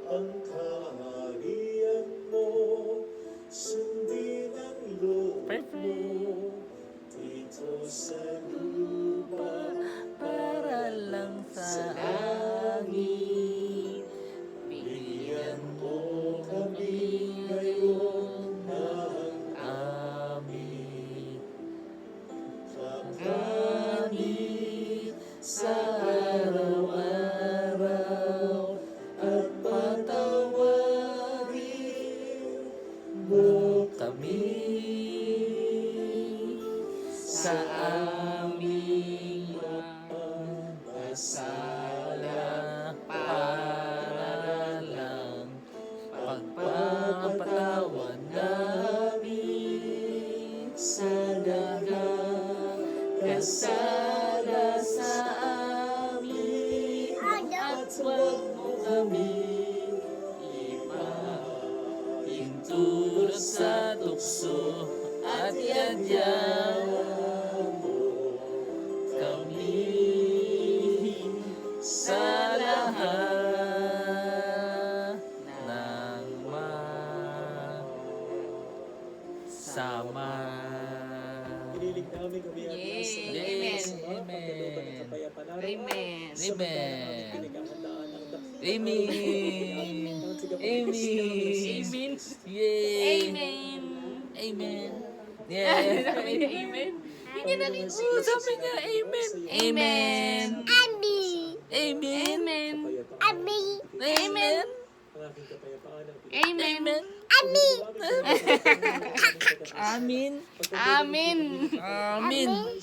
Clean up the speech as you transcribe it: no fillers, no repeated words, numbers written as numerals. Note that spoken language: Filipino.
ang kaharian mo, sundin ang loob mo dito sa lupa Para lang sa langit. bigyan mo kami ngayon ng Amin. kakamit sa araw-araw at patawarin mo Kami sa aming sala para lang pagpapatawad namin sa nagkakasala sa amin at huwag mo kami Hintulot sa tukso at yadyang kami sa lahat ng masama. Inilig namin kami at Yes. nasa Amen. pagkalooban ng kapayapaan araw-araw. Amen. Sa mga Amen. pinaghahandaan ng dakila. Amen. Amen. Amen. Yay. Amen. Amen. Sabi Yeah. niya amen. Hindi na rin. Oh, sabi niya, amen. Amen. Amen. Amen. Amen. Amen. Ang aking kapayapaan ang Amen. Amen. Amen. Amen. Amen. Amen. Amen.